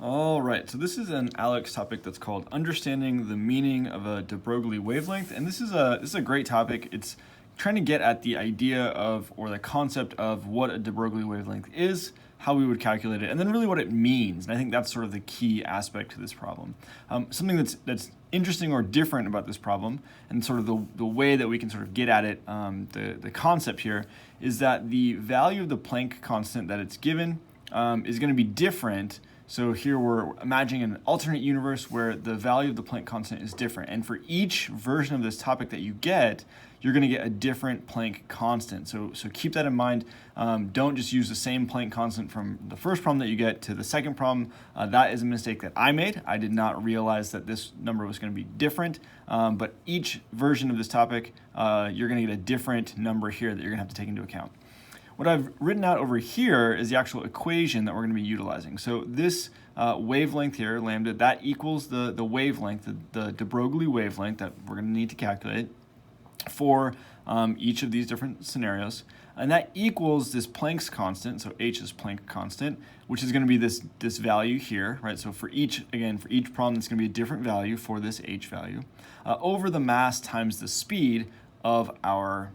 All right, so this is an ALEKS topic that's called Understanding the Meaning of a de Broglie Wavelength, and this is a great topic. It's trying to get at the idea of, or the concept of, what a de Broglie wavelength is, how we would calculate it, and then really what it means. And I think that's sort of the key aspect to this problem. Something that's interesting or different about this problem, and sort of the way that we can sort of get at it, the concept here, is that the value of the Planck constant that it's given is going to be different. So here we're imagining an alternate universe where the value of the Planck constant is different. And for each version of this topic that you get, you're going to get a different Planck constant. So keep that in mind. Don't just use the same Planck constant from the first problem that you get to the second problem. That is a mistake that I made. I did not realize that this number was going to be different. But each version of this topic, you're going to get a different number here that you're going to have to take into account. What I've written out over here is the actual equation that we're going to be utilizing. So this wavelength here, lambda, that equals the wavelength, the de Broglie wavelength that we're going to need to calculate for each of these different scenarios. And that equals this Planck's constant, so h is Planck constant, which is going to be this value here, right? So for each problem, it's going to be a different value for this h value, over the mass times the speed of our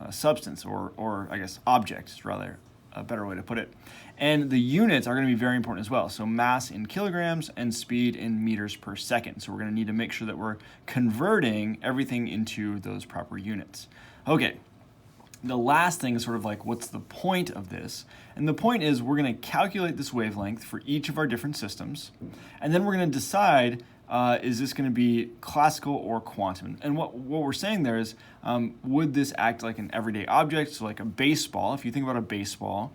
substance, or I guess object is rather a better way to put it. And the units are going to be very important as well. So mass in kilograms and speed in meters per second. So we're going to need to make sure that we're converting everything into those proper units. Okay, the last thing is sort of like, what's the point of this? And the point is we're going to calculate this wavelength for each of our different systems, and then we're going to decide, is this going to be classical or quantum? And what we're saying there is, would this act like an everyday object, so like a baseball? If you think about a baseball,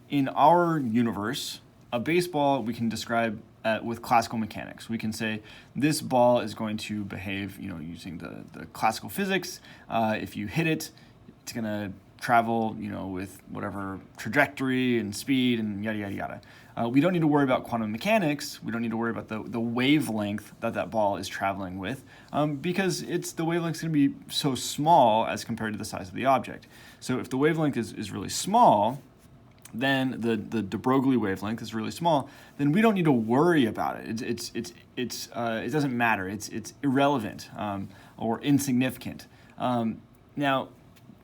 in our universe, a baseball we can describe with classical mechanics. We can say this ball is going to behave, using the classical physics. If you hit it, it's going to travel, with whatever trajectory and speed and yada, yada, yada. We don't need to worry about quantum mechanics. We don't need to worry about the wavelength that ball is traveling with, because the wavelength's going to be so small as compared to the size of the object. So if the wavelength is really small, then the de Broglie wavelength is really small, then we don't need to worry about it. It doesn't matter. It's irrelevant or insignificant. Now,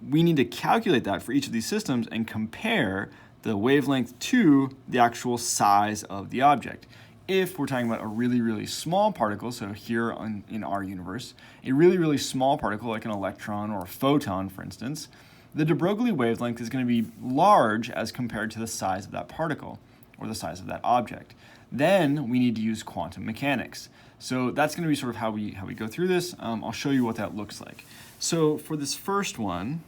we need to calculate that for each of these systems and compare the wavelength to the actual size of the object. If we're talking about a really, really small particle, so here in our universe, a really, really small particle like an electron or a photon, for instance, the de Broglie wavelength is going to be large as compared to the size of that particle or the size of that object. Then we need to use quantum mechanics. So that's going to be sort of how we go through this. I'll show you what that looks like. So for this first one,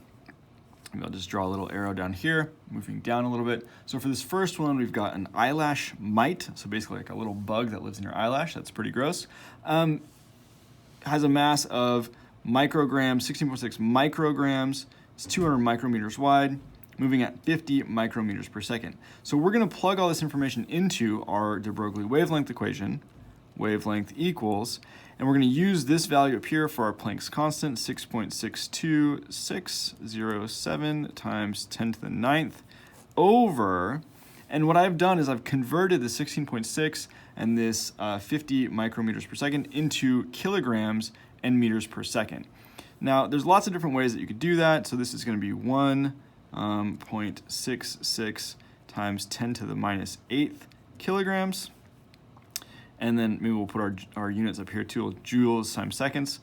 maybe I'll just draw a little arrow down here, moving down a little bit. So for this first one, we've got an eyelash mite, so basically like a little bug that lives in your eyelash. That's pretty gross. Has a mass of micrograms, 16.6 micrograms. It's 200 micrometers wide, moving at 50 micrometers per second. So we're going to plug all this information into our de Broglie wavelength equation. Wavelength equals, and we're going to use this value up here for our Planck's constant, 6.62607 times 10 to the 9th over, and what I've done is I've converted the 16.6 and this 50 micrometers per second into kilograms and meters per second. Now, there's lots of different ways that you could do that. So this is going to be 1.66 times 10 to the minus 8th kilograms. And then maybe we'll put our units up here too, joules times seconds,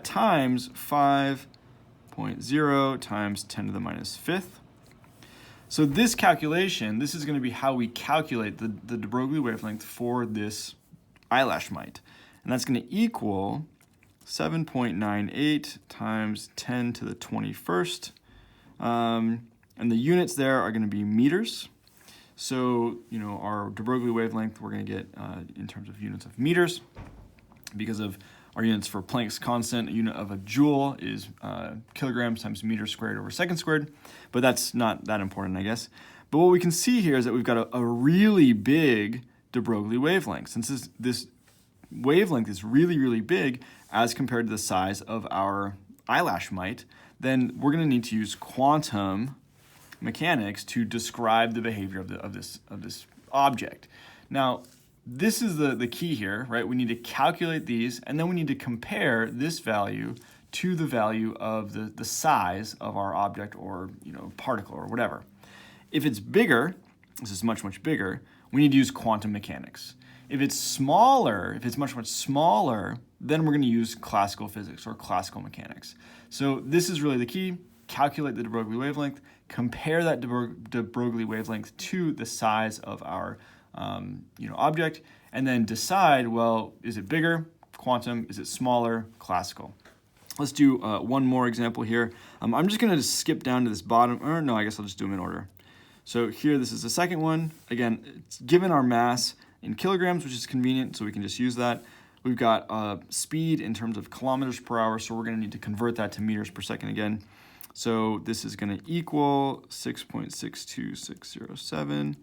times 5.0 times 10 to the minus 5th. So this calculation, this is going to be how we calculate the de Broglie wavelength for this eyelash mite. And that's going to equal 7.98 times 10 to the 21st. And the units there are going to be meters. So, our de Broglie wavelength, we're going to get in terms of units of meters. Because of our units for Planck's constant, a unit of a joule is kilograms times meters squared over second squared. But that's not that important, I guess. But what we can see here is that we've got a really big de Broglie wavelength. Since this wavelength is really, really big as compared to the size of our eyelash mite, then we're going to need to use quantum mechanics to describe the behavior of this object. Now, this is the key here, right? We need to calculate these, and then we need to compare this value to the value of the size of our object or particle or whatever. If it's bigger, this is much, much bigger, we need to use quantum mechanics. If it's smaller, if it's much, much smaller, then we're going to use classical physics or classical mechanics. So this is really the key. Calculate the de Broglie wavelength, compare that de Broglie wavelength to the size of our object, and then decide, well, is it bigger, quantum, is it smaller, classical. Let's do one more example here. I'm just going to skip down to this bottom, or no, I guess I'll just do them in order. So here, this is the second one. Again, it's given our mass in kilograms, which is convenient, so we can just use that. We've got speed in terms of kilometers per hour, so we're going to need to convert that to meters per second again. So this is going to equal 6.62607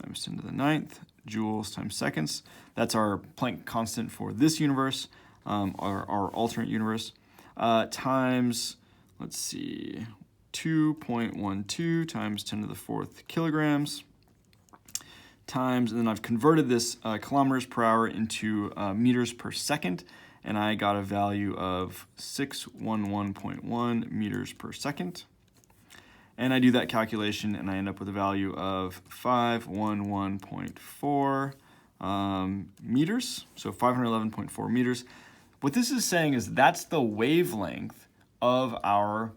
times 10 to the 9th joules times seconds. That's our Planck constant for this universe, our alternate universe, times, let's see, 2.12 times 10 to the 4th kilograms, times, and then I've converted this kilometers per hour into meters per second, and I got a value of 611.1 meters per second. And I do that calculation, and I end up with a value of 511.4 meters, so 511.4 meters. What this is saying is that's the wavelength of our,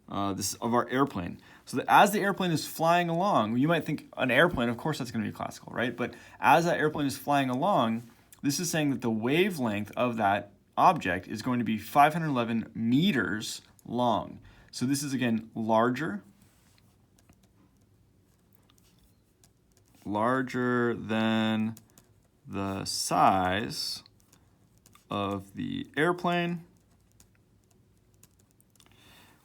of our airplane. So that as the airplane is flying along, you might think an airplane, of course that's going to be classical, right? But as that airplane is flying along, this is saying that the wavelength of that object is going to be 511 meters long. So this is, again, larger than the size of the airplane,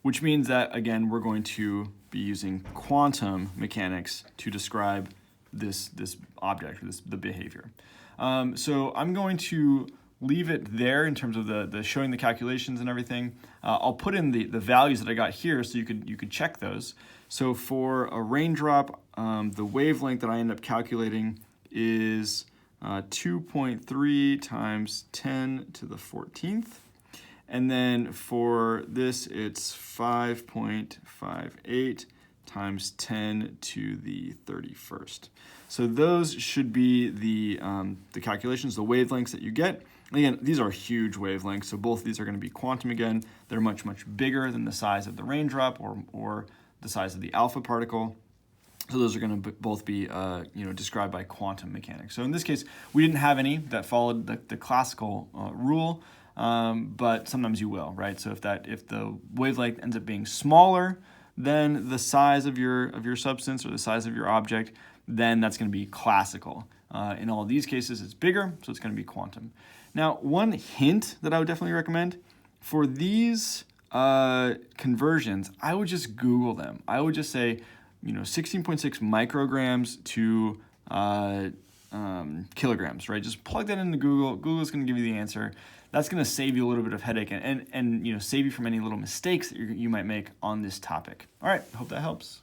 which means that, again, we're going to be using quantum mechanics to describe this object, the behavior. So I'm going to leave it there in terms of the showing the calculations and everything. I'll put in the values that I got here so you could check those. So for a raindrop, the wavelength that I end up calculating is 2.3 times 10 to the 14th. And then for this, it's 5.58 times 10 to the 31st. So those should be the calculations, the wavelengths that you get. Again, these are huge wavelengths, so both of these are going to be quantum again. They're much, much bigger than the size of the raindrop or the size of the alpha particle. So those are going to both be described by quantum mechanics. So in this case, we didn't have any that followed the classical rule, but sometimes you will, right? So if the wavelength ends up being smaller than the size of your substance or the size of your object, then that's going to be classical. In all of these cases, it's bigger, so it's going to be quantum. Now, one hint that I would definitely recommend for these conversions, I would just Google them. I would just say, 16.6 micrograms to kilograms, right? Just plug that into Google. Google's going to give you the answer. That's going to save you a little bit of headache and save you from any little mistakes that you might make on this topic. All right, hope that helps.